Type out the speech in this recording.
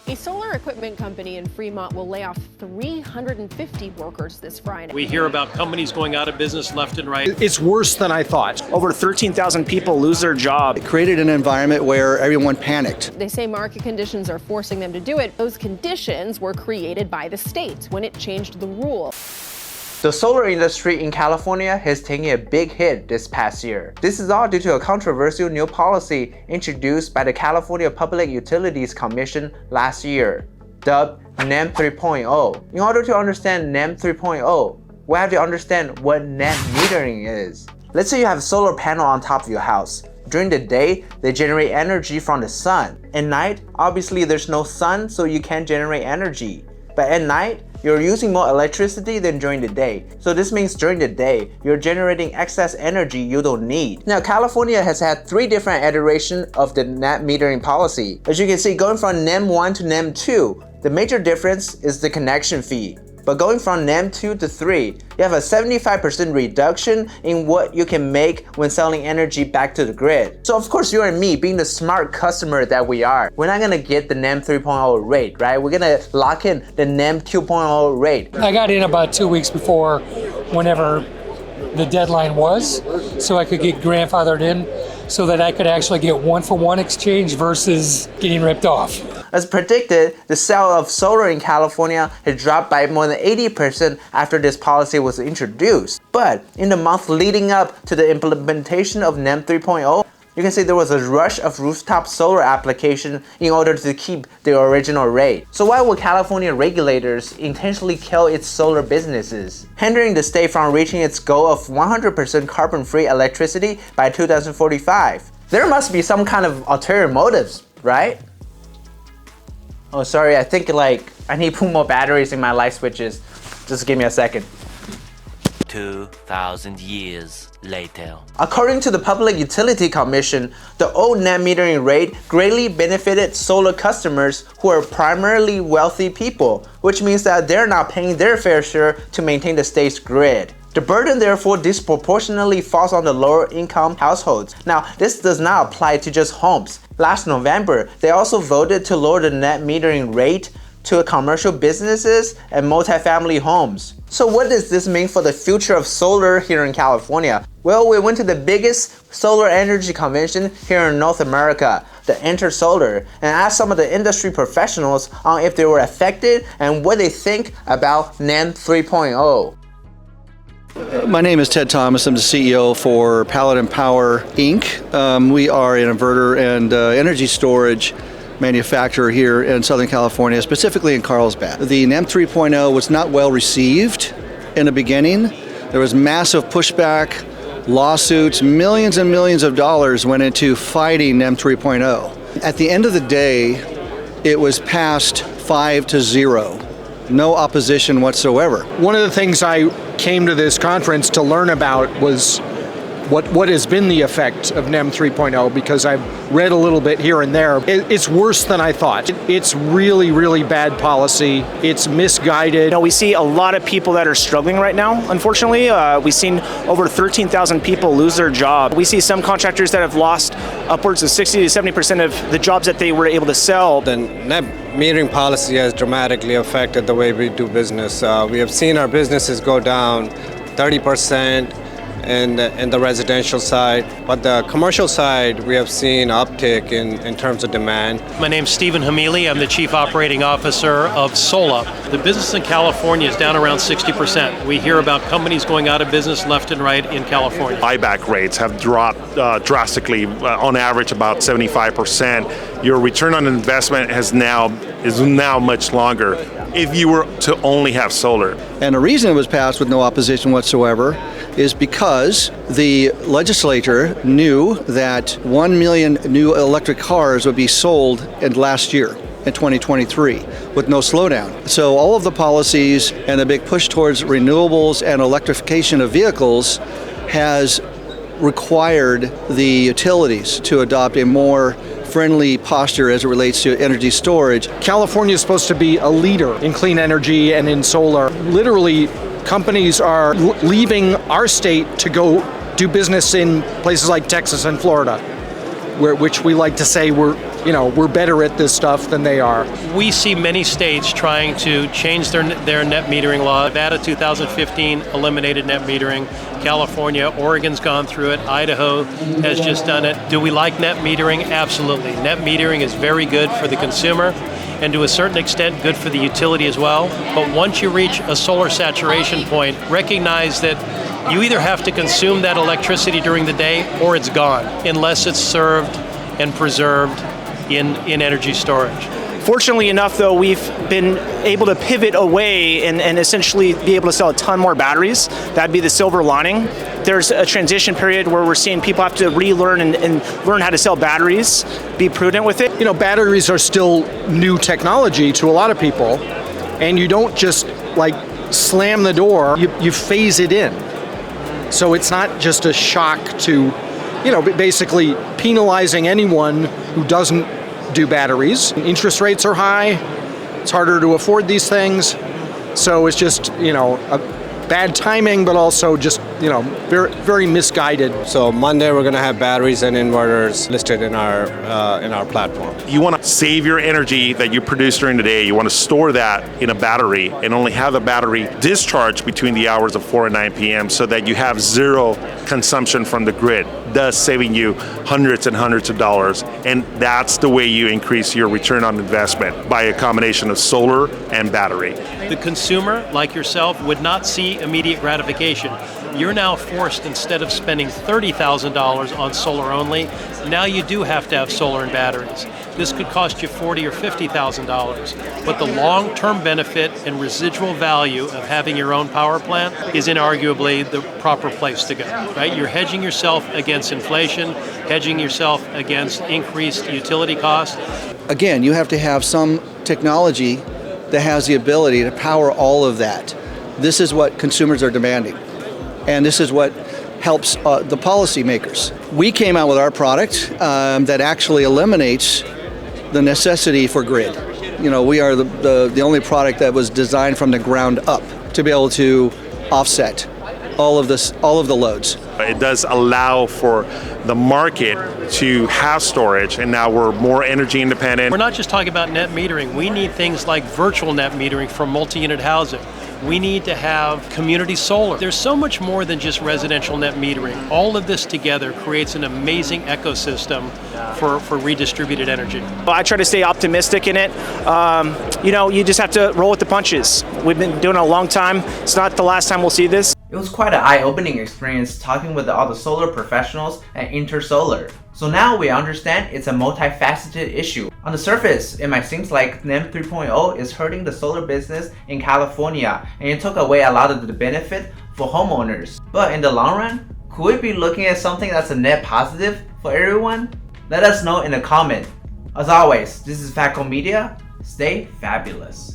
A solar equipment company in Fremont will lay off 350 workers this Friday. We hear about companies going out of business left and right. It's worse than I thought. Over 13,000 people lose their job. It created an environment where everyone panicked. They say market conditions are forcing them to do it. Those conditions were created by the state when it changed the rule. The solar industry in California has taken a big hit this past year. This is all due to a controversial new policy introduced by the California Public Utilities Commission last year, dubbed NEM 3.0. In order to understand NEM 3.0, we have to understand what net metering is. Let's say you have a solar panel on top of your house. During the day, they generate energy from the sun. At night, obviously there's no sun, so you can't generate energy. But at night, you're using more electricity than during the day. So this means during the day, you're generating excess energy you don't need. Now, California has had 3 different iterations of the net metering policy. As you can see, going from NEM 1 to NEM 2, the major difference is the connection fee. But going from NEM 2 to 3, you have a 75% reduction in what you can make when selling energy back to the grid. So of course, you and me, being the smart customer that we are, we're not gonna get the NEM 3.0 rate, right? We're gonna lock in the NEM 2.0 rate. I got in about 2 weeks before whenever the deadline was, so I could get grandfathered in so that I could actually get one-for-one exchange versus getting ripped off. As predicted, the sale of solar in California had dropped by more than 80% after this policy was introduced. But in the month leading up to the implementation of NEM 3.0, you can see there was a rush of rooftop solar application in order to keep the original rate. So why would California regulators intentionally kill its solar businesses, hindering the state from reaching its goal of 100% carbon-free electricity by 2045? There must be some kind of ulterior motives, right? Oh, sorry, I think I need to put more batteries in my light switches. Just give me a second. 2,000 years later. According to the Public Utility Commission, the old net metering rate greatly benefited solar customers who are primarily wealthy people, which means that they're not paying their fair share to maintain the state's grid. The burden therefore disproportionately falls on the lower income households. Now, this does not apply to just homes. Last November, they also voted to lower the net metering rate to commercial businesses and multifamily homes. So what does this mean for the future of solar here in California? Well, we went to the biggest solar energy convention here in North America, the Intersolar, and asked some of the industry professionals on if they were affected and what they think about NEM 3.0. My name is Ted Thomas. I'm the CEO for Paladin Power, Inc. We are an inverter and energy storage manufacturer here in Southern California, specifically in Carlsbad. The NEM 3.0 was not well received in the beginning. There was massive pushback, lawsuits, millions and millions of dollars went into fighting NEM 3.0. At the end of the day, it was passed 5-0. No opposition whatsoever. One of the things I came to this conference to learn about was what has been the effect of NEM 3.0, because I've read a little bit here and there. It's worse than I thought. It's really, really bad policy. It's misguided. You know, we see a lot of people that are struggling right now, unfortunately. We've seen over 13,000 people lose their job. We see some contractors that have lost upwards of 60 to 70% of the jobs that they were able to sell. The net metering policy has dramatically affected the way we do business. We have seen our businesses go down 30%. In the residential side, but the commercial side, we have seen uptick in terms of demand. My name's Stephen Hamili. I'm the Chief Operating Officer of Sola. The business in California is down around 60%. We hear about companies going out of business left and right in California. Buyback rates have dropped drastically, on average about 75%. Your return on investment is now much longer if you were to only have solar. And the reason it was passed with no opposition whatsoever is because the legislature knew that 1 million new electric cars would be sold in last year, in 2023, with no slowdown. So all of the policies and a big push towards renewables and electrification of vehicles has required the utilities to adopt a more friendly posture as it relates to energy storage. California is supposed to be a leader in clean energy and in solar. Literally, companies are leaving our state to go do business in places like Texas and Florida, which we like to say we're we're better at this stuff than they are. We see many states trying to change their net metering law. Nevada 2015 eliminated net metering. California, Oregon's gone through it. Idaho has just done it. Do we like net metering? Absolutely. Net metering is very good for the consumer and to a certain extent good for the utility as well. But once you reach a solar saturation point, recognize that you either have to consume that electricity during the day or it's gone, unless it's served and preserved in energy storage. Fortunately enough, though, we've been able to pivot away and essentially be able to sell a ton more batteries. That'd be the silver lining. There's a transition period where we're seeing people have to relearn and learn how to sell batteries, be prudent with it. Batteries are still new technology to a lot of people, and you don't just slam the door, you phase it in. So it's not just a shock to, basically penalizing anyone who doesn't do batteries. Interest rates are high. It's harder to afford these things. So it's just, a bad timing, but also just, very, very misguided. So Monday we're going to have batteries and inverters listed in our platform. You want to save your energy that you produce during the day. You want to store that in a battery and only have the battery discharge between the hours of 4 and 9 p.m. so that you have zero consumption from the grid, thus saving you hundreds and hundreds of dollars. And that's the way you increase your return on investment, by a combination of solar and battery. The consumer, like yourself, would not see immediate gratification. You're now forced, instead of spending $30,000 on solar only, now you do have to have solar and batteries. This could cost you $40,000 or $50,000. But the long-term benefit and residual value of having your own power plant is inarguably the proper place to go, right? You're hedging yourself against inflation, hedging yourself against increased utility costs. Again, you have to have some technology that has the ability to power all of that. This is what consumers are demanding. And this is what helps the policymakers. We came out with our product that actually eliminates the necessity for grid. We are the only product that was designed from the ground up to be able to offset all of the loads. It does allow for the market to have storage, and now we're more energy independent. We're not just talking about net metering. We need things like virtual net metering for multi-unit housing. We need to have community solar. There's so much more than just residential net metering. All of this together creates an amazing ecosystem for redistributed energy. I try to stay optimistic in it. You just have to roll with the punches. We've been doing it a long time. It's not the last time we'll see this. It was quite an eye-opening experience talking with all the solar professionals at Intersolar. So now we understand it's a multifaceted issue. On the surface, it might seem like NEM 3.0 is hurting the solar business in California, and it took away a lot of the benefit for homeowners. But in the long run, could we be looking at something that's a net positive for everyone? Let us know in a comment. As always, this is Fatco Media. Stay fabulous.